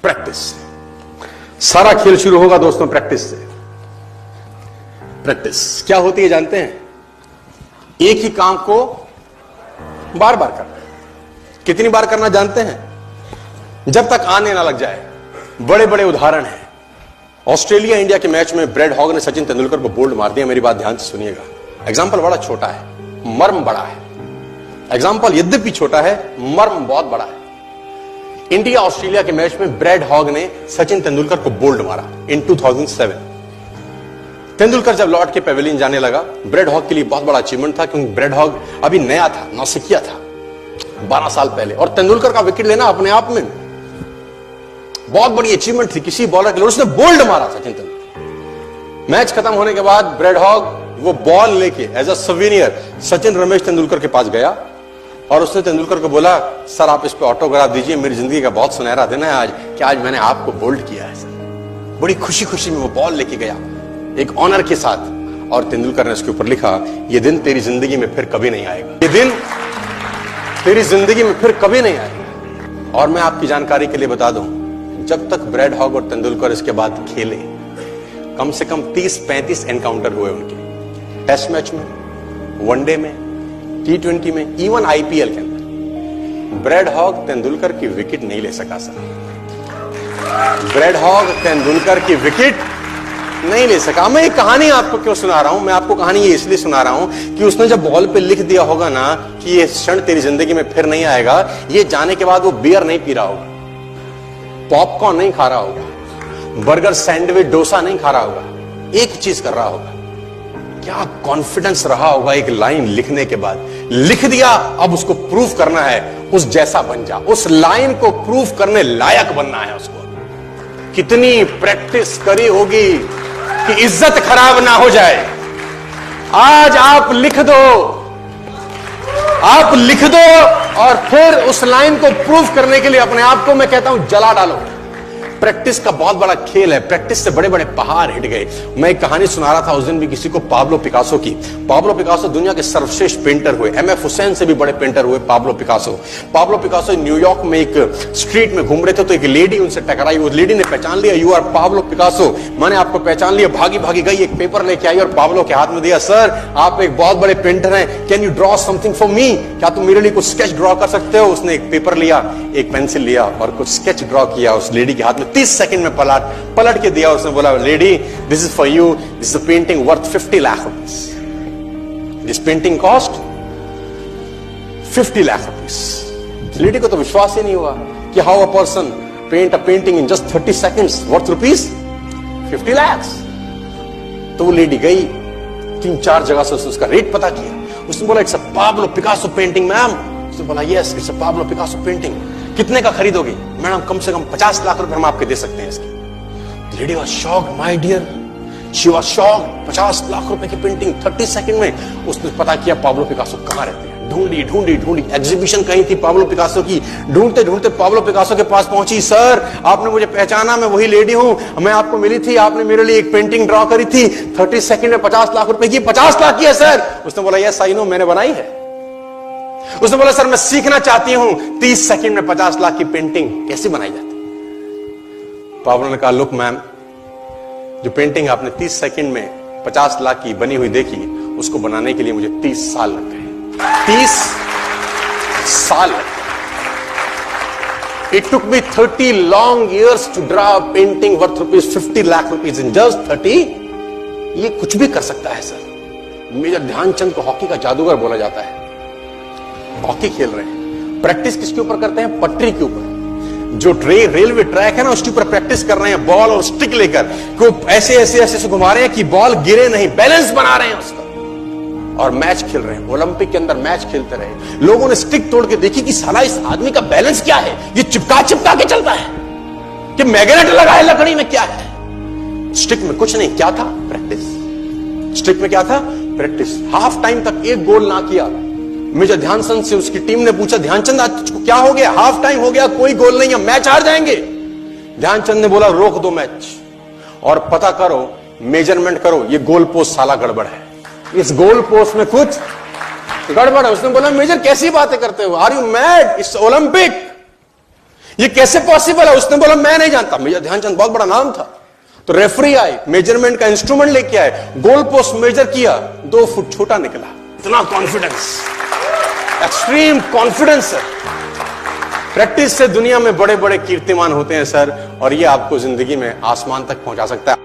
Practice. सारा खेल शुरू होगा दोस्तों प्रैक्टिस से। प्रैक्टिस क्या होती है जानते हैं? एक ही काम को बार बार करना। कितनी बार करना जानते हैं? जब तक आने ना लग जाए। बड़े बड़े उदाहरण हैं। ऑस्ट्रेलिया इंडिया के मैच में ब्रेड हॉग ने सचिन तेंदुलकर को बोल्ड मार दिया। मेरी बात ध्यान से सुनिएगा। एग्जाम्पल बड़ा छोटा है, मर्म बड़ा है। एग्जाम्पल यद्यपि छोटा है, मर्म बहुत बड़ा है। इंडिया ऑस्ट्रेलिया के मैच में ब्रेड हॉग ने सचिन तेंदुलकर को बोल्ड मारा इन 2007। तेंदुलकर जब लौट के पेविलियन जाने लगा, ब्रेड हॉग के लिए बहुत बड़ा अचीवमेंट था, क्योंकि ब्रेड हॉग अभी नया था, नौसिखिया था 12 साल पहले, और तेंदुलकर का विकेट लेना अपने आप में बहुत बड़ी अचीवमेंट थी किसी बॉलर के लिए। उसने बोल्ड मारा सचिन तेंदुलकर। मैच खत्म होने के बाद ब्रेड हॉग वो बॉल लेके as a souvenir Sachin Ramesh Tendulkar के पास गया और उसने तेंदुलकर को बोला, सर आप इस पे ऑटोग्राफ दीजिए, मेरी जिंदगी का बहुत सुनहरा दिन है आज, कि आज मैंने आपको बोल्ड किया है सर। बड़ी खुशी खुशी में वो बॉल लेके गया एक ऑनर के साथ, और तेंदुलकर ने उसके ऊपर लिखा, ये दिन तेरी जिंदगी में फिर कभी नहीं आएगा, ये दिन तेरी जिंदगी में फिर कभी नहीं आएगा। और मैं आपकी जानकारी के लिए बता दूं, जब तक ब्रेड हॉग और तेंदुलकर इसके बाद खेले, कम से कम 30-35 एनकाउंटर हुए उनके, टेस्ट मैच में, वनडे में, T20 में, इवन IPL के अंदर। ब्रेड हॉग तेंदुलकर की विकेट नहीं ले सका सर। ब्रेड हॉग तेंदुलकर की विकेट नहीं ले सका। मैं ये कहानी आपको क्यों सुना रहा हूं? मैं आपको कहानी ये इसलिए सुना रहा हूं कि उसने जब बॉल पे लिख दिया होगा ना कि ये क्षण तेरी जिंदगी में फिर नहीं आएगा, ये जाने के बाद वो बियर नहीं पी रहा होगा, पॉपकॉर्न नहीं खा रहा होगा, बर्गर सैंडविच डोसा नहीं खा रहा होगा, एक चीज कर रहा होगा। क्या कॉन्फिडेंस रहा होगा एक लाइन लिखने के बाद। लिख दिया, अब उसको प्रूफ करना है, उस जैसा बन जा। उस लाइन को प्रूफ करने लायक बनना है उसको। कितनी प्रैक्टिस करी होगी कि इज्जत खराब ना हो जाए। आज आप लिख दो, आप लिख दो, और फिर उस लाइन को प्रूफ करने के लिए अपने आप को मैं कहता हूं जला डालो। प्रैक्टिस का बहुत बड़ा खेल है। प्रैक्टिस से बड़े बड़े पहाड़ हिट गए। मैं एक कहानी सुना रहा था उस दिन भी किसी को, पाब्लो पिकासो की। पाब्लो पिकासो दुनिया के सर्वश्रेष्ठ पेंटर हुए। MF हुसैन से भी बड़े पेंटर हुए Pablo Picasso. Pablo Picasso New York में एक स्ट्रीट में घूम रहे थे, तो एक लेडी उनसे टकराई। उस लेडी ने पहचान लिया, यू आर पाब्लो पिकासो, मैंने आपको पहचान लिया। भागी भागी गई, एक पेपर लेके आई और पाब्लो के हाथ में दिया। सर आप एक बहुत बड़े पेंटर हैं, can you draw something for me? क्या तुम मेरे लिए कुछ स्केच ड्रॉ कर सकते हो? उसने एक पेपर लिया, एक पेंसिल लिया और कुछ स्केच ड्रॉ किया उस लेडी के हाथ में। 30 सेकंड में पलट के दिया। उसने बोला, lady this is for you, this is a painting worth 50 lakh rupees. This painting cost 50 lakh rupees. Lady को तो विश्वास ही नहीं हुआ कि how a person paint a painting in just 30 seconds worth rupees 50 lakh. तो वो लेडी गई, 3-4 जगह से उसका रेट पता किया। उसने बोला, it's a Pablo Picasso painting ma'am. उसने बोला, yes it's a Pablo Picasso painting. कितने का खरीदोगे? मैडम कम से कम 50 लाख रुपए हम आपके दे सकते हैं इसकी। Lady was shocked, my dear, she was shocked. 50 lakh रुपए की पेंटिंग 30 सेकंड में। उसने पता किया पाब्लो पिकासो कहां रहते हैं। ढूंढी ढूंढी ढूंढी, एग्जीबिशन कहीं थी पाब्लो पिकासो की। ढूंढते ढूंढते पाब्लो पिकासो के पास पहुंची। सर आपने मुझे पहचाना, मैं वही लेडी हूं, मैं आपको मिली थी, आपने मेरे लिए एक पेंटिंग ड्रॉ करी थी 30 सेकंड में 50 लाख रुपए की। 50 लाख की है सर? उसने बोला, यस आई नो, मैंने बनाई है। उसने बोला, सर मैं सीखना चाहती हूं 30 सेकंड में 50 लाख की पेंटिंग कैसे बनाई जाती। पाब्लो ने कहा, लुक मैम, जो पेंटिंग आपने 30 सेकंड में 50 लाख की बनी हुई देखी, उसको बनाने के लिए मुझे 30 साल लग गए। 30 साल लग गए। It took me 30 long years to draw a painting worth rupees 50 lakh rupees in just 30। ये कुछ भी कर सकता है सर। मेजर ध्यानचंद को हॉकी का जादूगर बोला जाता है। हॉकी खेल रहे हैं, प्रैक्टिस किसके ऊपर करते हैं? पटरी के ऊपर। जो रेलवे ट्रैक है ना, उसके ऊपर प्रैक्टिस कर रहे हैं, बॉल और स्टिक लेकर को ऐसे ऐसे ऐसे घुमा रहे हैं कि बॉल गिरे नहीं, बैलेंस बना रहे हैं उसका, और मैच खेल रहे हैं। ओलंपिक के अंदर मैच खेलते रहे। लोगों ने स्टिक तोड़ के देखी कि साला इस आदमी का बैलेंस क्या है, ये चिपका चिपका के चलता है कि मैग्नेट लगा है लकड़ी में, क्या है? स्टिक में कुछ नहीं, क्या था? प्रैक्टिस। स्टिक में क्या था? प्रैक्टिस। हाफ टाइम तक एक गोल ना किया। मेजर ध्यानचंद से उसकी टीम ने पूछा, ध्यानचंद आज तुझको क्या हो गया? हाफ टाइम हो गया, कोई गोल नहीं है, मैच हार जाएंगे। ध्यानचंद ने बोला, रोक दो मैच और पता करो, मेजरमेंट करो, ये गोल पोस्ट साला गड़बड़ है, इस गोल पोस्ट में कुछ गड़बड़ है। उसने बोला, मेजर कैसी बातें करते हो? Are you mad? It's Olympic. ये कैसे पॉसिबल है? उसने बोला मैं नहीं जानता, मेजर ध्यानचंद बहुत बड़ा नाम था। तो रेफरी आए, मेजरमेंट का इंस्ट्रूमेंट लेके आए, गोल पोस्ट मेजर किया, 2 फुट छोटा निकला। इतना कॉन्फिडेंस, एक्सट्रीम कॉन्फिडेंस है। प्रैक्टिस से दुनिया में बड़े बड़े कीर्तिमान होते हैं सर, और ये आपको जिंदगी में आसमान तक पहुंचा सकता है।